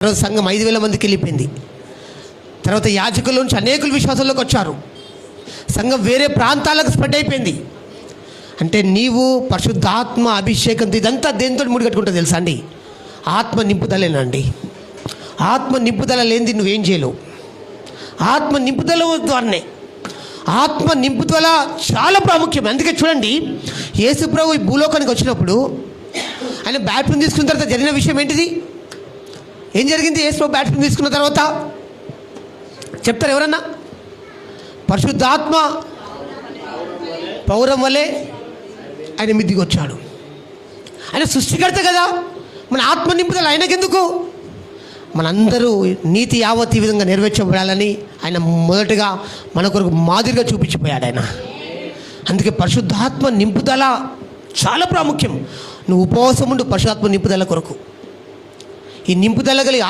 తర్వాత సంఘం 5,000 మందికి వెళ్ళిపోయింది. తర్వాత యాజకుల నుంచి అనేకులు విశ్వాసంలోకి వచ్చారు. సంఘం వేరే ప్రాంతాలకు స్ప్రెడ్ అయిపోయింది. అంటే నీవు పరిశుద్ధాత్మ అభిషేకంతో ఇదంతా దేనితో ముడిగట్టుకుంటా తెలుసా అండి? ఆత్మ నింపుదలేనండి. ఆత్మ నింపుదల లేనిది నువ్వేం చేయలేవు. ఆత్మ నింపుదల ద్వారానే. ఆత్మ నింపుదల చాలా ప్రాముఖ్యం. అందుకే చూడండి, యేసు ప్రభు ఈ భూలోకానికి వచ్చినప్పుడు ఆయన బ్యాప్టిజం తీసుకున్న తర్వాత జరిగిన విషయం ఏంటిది? ఏం జరిగింది? యేసు ప్రభు బ్యాప్టిజం తీసుకున్న తర్వాత చెప్తారు ఎవరన్నా? పరిశుద్ధాత్మ పౌరం వలె ఆయన మిద్దికి వచ్చాడు. ఆయన సృష్టికర్త కదా. మన ఆత్మ నింపుదల ఆయనకెందుకు? మనందరూ నీతి యావత్ ఈ విధంగా నెరవేర్చబడాలని ఆయన మొదటగా మన కొరకు మాదిరిగా చూపించిపోయాడు ఆయన. అందుకే పరిశుద్ధాత్మ నింపుదల చాలా ప్రాముఖ్యం. నువ్వు ఉపవాసం ఉండు పరిశుద్ధాత్మ నింపుదల కొరకు. ఈ నింపుదల కలిగి